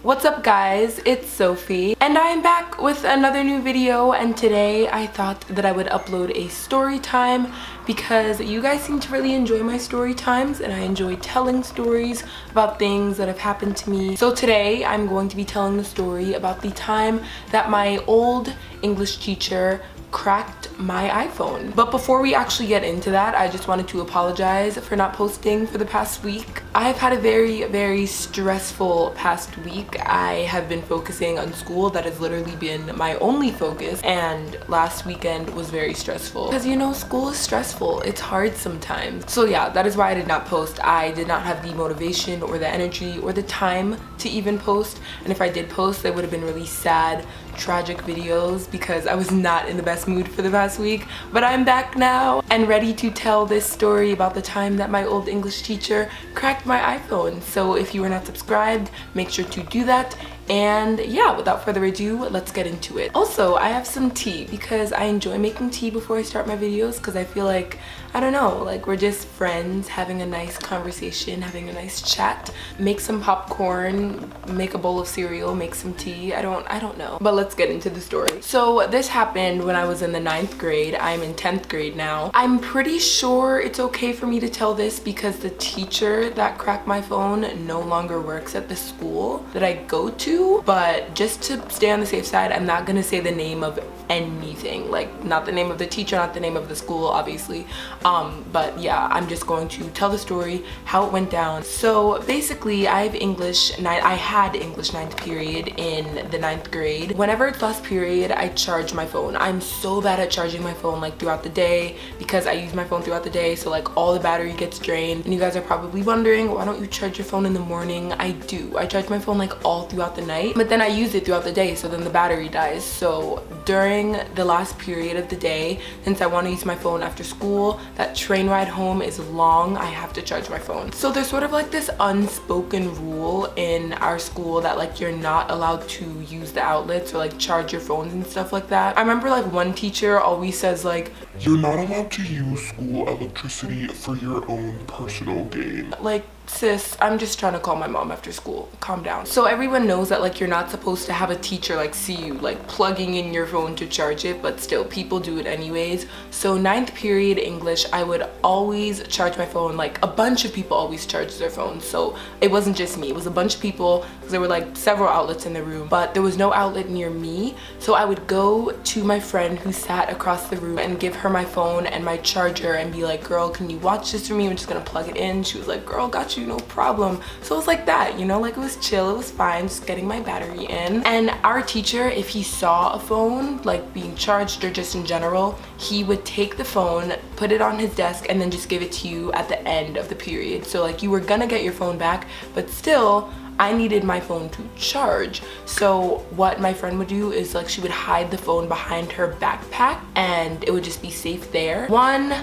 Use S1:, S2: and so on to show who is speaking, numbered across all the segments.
S1: What's up guys, it's Sophie and I'm back with another new video, and today I thought that I would upload a story time because you guys seem to really enjoy my story times and I enjoy telling stories about things that have happened to me. So today I'm going to be telling the story about the time that my old English teacher cracked my iPhone. But before we actually get into that, I just wanted to apologize for not posting for the past week. I've had a very stressful past week. I have been focusing on school. That has literally been my only focus, and last weekend was very stressful because, you know, school is stressful. It's hard sometimes. So yeah, that is why I did not post. I did not have the motivation or the energy or the time to even post, and if I did post, they would have been really sad, tragic videos because I was not in the best mood for the past week. But I'm back now and ready to tell this story about the time that my old English teacher cracked my iPhone. So if you are not subscribed, make sure to do that. And yeah, without further ado, let's get into it. Also, I have some tea because I enjoy making tea before I start my videos because I feel like, I don't know, like we're just friends having a nice conversation, having a nice chat. Make some popcorn, make a bowl of cereal, make some tea. I don't know. But let's get into the story. So this happened when I was in the 9th grade. I'm in 10th grade now. I'm pretty sure it's okay for me to tell this because the teacher that cracked my phone no longer works at the school that I go to. But just to stay on the safe side, I'm not gonna say the name of anything, like not the name of the teacher, not the name of the school, obviously. But yeah, I'm just going to tell the story, how it went down. So basically, I had English 9th period in the 9th grade. Whenever it's last period, I charge my phone. I'm so bad at charging my phone like throughout the day because I use my phone throughout the day, so like all the battery gets drained. And you guys are probably wondering, why don't you charge your phone in the morning? I do. I charge my phone like all throughout the night, but then I use it throughout the day, so then the battery dies. So during the last period of the day, since I want to use my phone after school, that train ride home is long, I have to charge my phone. So there's sort of like this unspoken rule in our school that like you're not allowed to use the outlets or like charge your phones and stuff like that. I remember like one teacher always says like,
S2: you're not allowed to use school electricity for your own personal gain.
S1: Like, sis, I'm just trying to call my mom after school. Calm down. So everyone knows that like you're not supposed to have a teacher like see you like plugging in your phone to charge it, but still people do it anyways. So 9th period English, I would always charge my phone. Like a bunch of people always charge their phones, so it wasn't just me, it was a bunch of people because there were like several outlets in the room, but there was no outlet near me. So I would go to my friend who sat across the room and give her my phone and my charger and be like, girl, can you watch this for me? I'm just gonna plug it in. She was like, girl, got you, no problem. So it was like that, you know, like it was chill, it was fine, just getting my battery in. And our teacher, if he saw a phone like being charged or just in general, he would take the phone, put it on his desk, and then just give it to you at the end of the period. So like you were gonna get your phone back, but still I needed my phone to charge. So what my friend would do is like she would hide the phone behind her backpack and it would just be safe there. One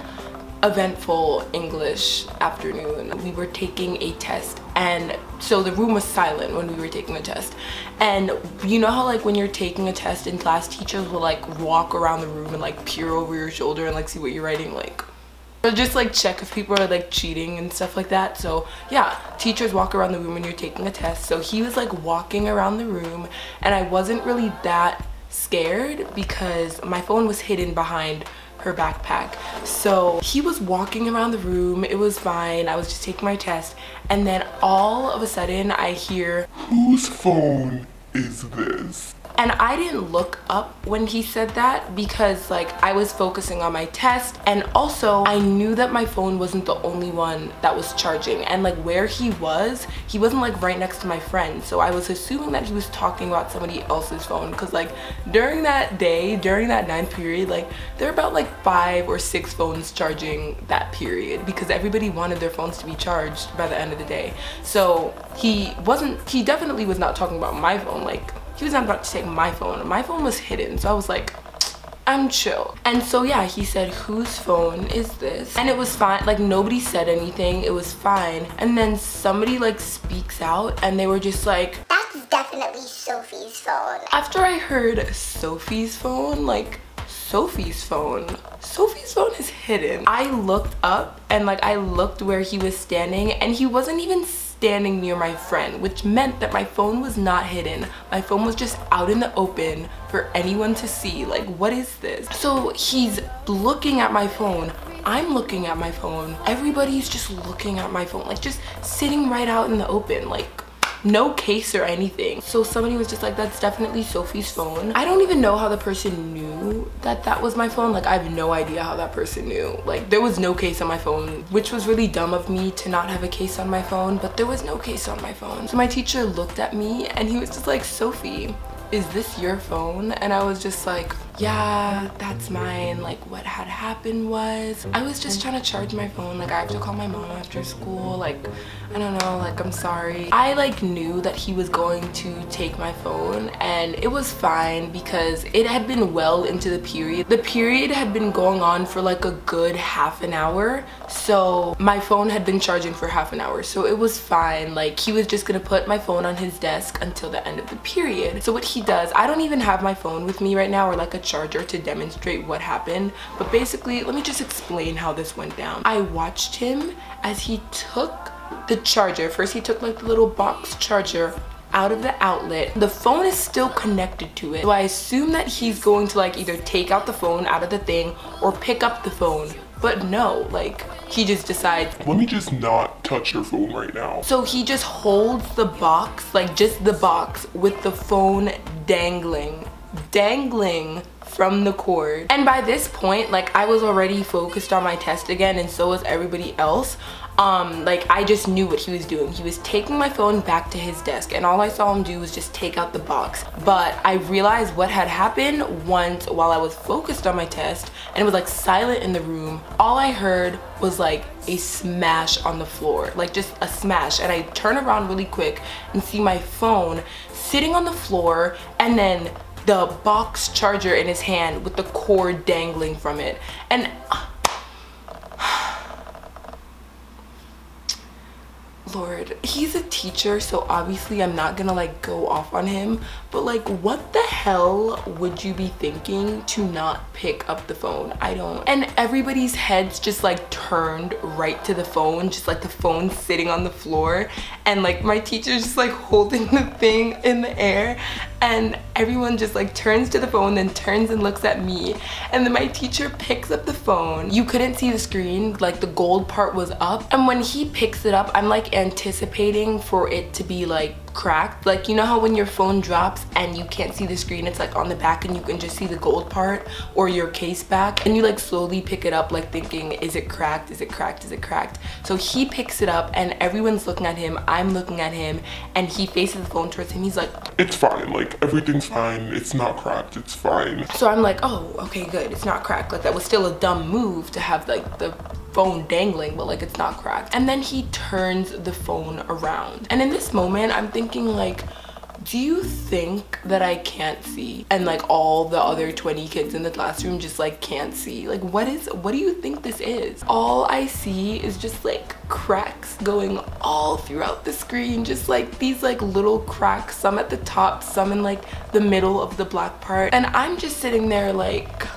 S1: eventful English afternoon, we were taking a test, and so the room was silent when we were taking the test. And you know how like when you're taking a test in class, teachers will like walk around the room and like peer over your shoulder and like see what you're writing, like, or just like check if people are like cheating and stuff like that. So yeah, teachers walk around the room when you're taking a test. So he was like walking around the room and I wasn't really that scared because my phone was hidden behind her backpack. So he was walking around the room, it was fine, I was just taking my test, and then all of a sudden I hear,
S2: whose phone is this?
S1: And I didn't look up when he said that because like I was focusing on my test, and also I knew that my phone wasn't the only one that was charging, and like where he wasn't like right next to my friend, so I was assuming that he was talking about somebody else's phone because like during that day, during that 9th period, like there were about like 5 or 6 phones charging that period because everybody wanted their phones to be charged by the end of the day. So he definitely was not talking about my phone. Like he was not about to take my phone. My phone was hidden, so I was like, I'm chill. And so yeah, he said, whose phone is this? And it was fine, like nobody said anything, it was fine. And then somebody like speaks out and they were just like,
S3: that's definitely Sophie's phone.
S1: After I heard Sophie's phone, like Sophie's phone is hidden. I looked up and like I looked where he was standing and he wasn't even standing near my friend, which meant that my phone was not hidden. My phone was just out in the open for anyone to see. Like, what is this? So he's looking at my phone. I'm looking at my phone. Everybody's just looking at my phone, like just sitting right out in the open, like no case or anything. So somebody was just like, that's definitely Sophie's phone. I don't even know how the person knew that that was my phone. Like, I have no idea how that person knew. Like, there was no case on my phone, which was really dumb of me to not have a case on my phone, but there was no case on my phone. So my teacher looked at me and he was just like, Sophie, is this your phone? And I was just like, yeah, that's mine. Like, what had happened was I was just trying to charge my phone. Like, I have to call my mom after school. Like, I don't know, like, I'm sorry. I like knew that he was going to take my phone, and it was fine because it had been well into the period. The period had been going on for like a good half an hour, so my phone had been charging for half an hour, so it was fine. Like, he was just gonna put my phone on his desk until the end of the period. So what he does, I don't even have my phone with me right now or like a charger to demonstrate what happened, but basically let me just explain how this went down. I watched him as he took the charger. First he took like the little box charger out of the outlet. The phone is still connected to it, so I assume that he's going to like either take out the phone out of the thing or pick up the phone, but no, like he just decides,
S2: let me just not touch your phone right now.
S1: So he just holds the box, like just the box, with the phone dangling from the cord. And by this point, like, I was already focused on my test again, and so was everybody else. Like, I just knew what he was doing. He was taking my phone back to his desk, and all I saw him do was just take out the box. But I realized what had happened once while I was focused on my test, and it was like silent in the room. All I heard was like a smash on the floor, like just a smash. And I turn around really quick and see my phone sitting on the floor, and then the box charger in his hand with the cord dangling from it. And Lord, he's a teacher, so obviously I'm not gonna like go off on him, but like, what the hell would you be thinking to not pick up the phone? I don't. And everybody's heads just like turned right to the phone, just like the phone sitting on the floor, and like my teacher's just like holding the thing in the air, and everyone just like turns to the phone, then turns and looks at me, and then my teacher picks up the phone. You couldn't see the screen, like the gold part was up, and when he picks it up, I'm like anticipating for it to be like cracked. Like, you know how when your phone drops and you can't see the screen, it's like on the back and you can just see the gold part or your case back, and you like slowly pick it up, like thinking, is it cracked, is it cracked, is it cracked? So he picks it up and everyone's looking at him, I'm looking at him, and he faces the phone towards him. He's like,
S2: it's fine, like everything's fine, it's not cracked, it's fine.
S1: So I'm like, oh, okay, good, it's not cracked. Like, that was still a dumb move to have like the phone dangling, but like, it's not cracked. And then he turns the phone around, and in this moment I'm thinking like, do you think that I can't see? And like all the other 20 kids in the classroom just like can't see? Like, what do you think this is? All I see is just like cracks going all throughout the screen, just like these like little cracks, some at the top, some in like the middle of the black part, and I'm just sitting there like,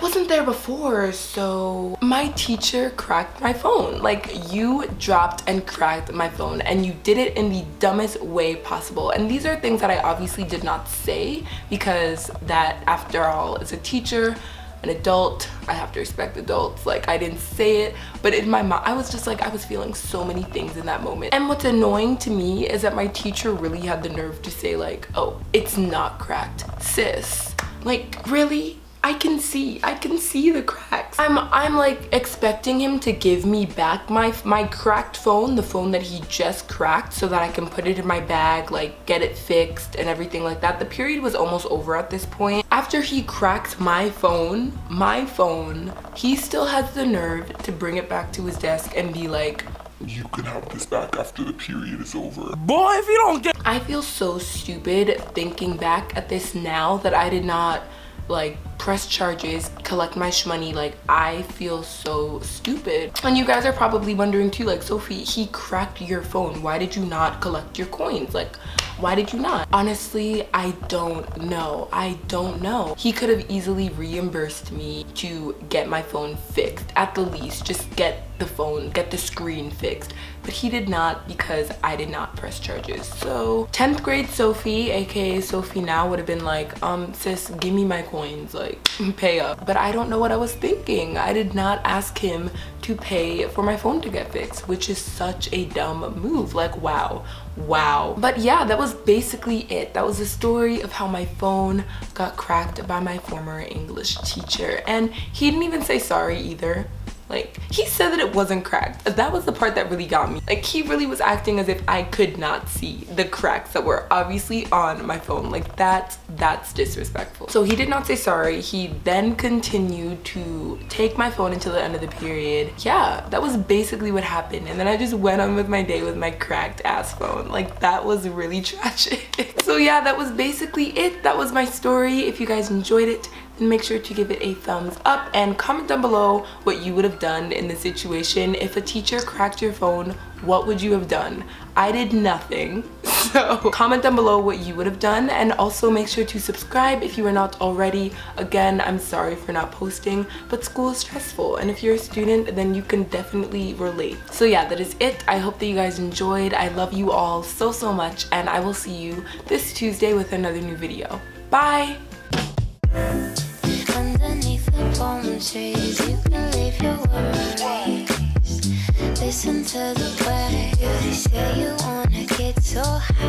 S1: wasn't there before. So my teacher cracked my phone. Like, you dropped and cracked my phone, and you did it in the dumbest way possible. And these are things that I obviously did not say, because that, after all, is a teacher, an adult, I have to respect adults. Like, I didn't say it, but in my mind I was just like, I was feeling so many things in that moment. And what's annoying to me is that my teacher really had the nerve to say like, oh, it's not cracked, sis. Like, really? I can see the cracks. I'm like expecting him to give me back my cracked phone, the phone that he just cracked, so that I can put it in my bag, like get it fixed and everything like that. The period was almost over at this point. After he cracked my phone, he still has the nerve to bring it back to his desk and be like,
S2: you can have this back after the period is over.
S4: Boy, if you don't get—
S1: I feel so stupid thinking back at this now that I did not like press charges, collect my shmoney. Like, I feel so stupid. And you guys are probably wondering too, like, Sophie, he cracked your phone, why did you not collect your coins? Like, why did you not? Honestly, I don't know. I don't know. He could have easily reimbursed me to get my phone fixed. At the least, just get the the phone, get the screen fixed. But he did not because I did not press charges. So 10th grade Sophie, aka Sophie now, would have been like, sis, give me my coins, like pay up. But I don't know what I was thinking. I did not ask him to pay for my phone to get fixed, which is such a dumb move. Like, wow. But yeah, that was basically it. That was the story of how my phone got cracked by my former English teacher. And he didn't even say sorry either. Like, he said that it wasn't cracked. That was the part that really got me. Like, he really was acting as if I could not see the cracks that were obviously on my phone. Like, that's disrespectful. So he did not say sorry. He then continued to take my phone until the end of the period. Yeah, that was basically what happened. And then I just went on with my day with my cracked ass phone. Like, that was really tragic. So yeah, that was basically it. That was my story. If you guys enjoyed it, then make sure to give it a thumbs up and comment down below what you would have done in this situation. If a teacher cracked your phone, what would you have done? I did nothing. So comment down below what you would have done, and also make sure to subscribe if you are not already. Again, I'm sorry for not posting, but school is stressful, and if you're a student, then you can definitely relate. So yeah, that is it. I hope that you guys enjoyed. I love you all so much, and I will see you this Tuesday with another new video. Bye!
S4: Underneath the palm trees, you can leave your worries. Listen to the way you say you wanna get so high.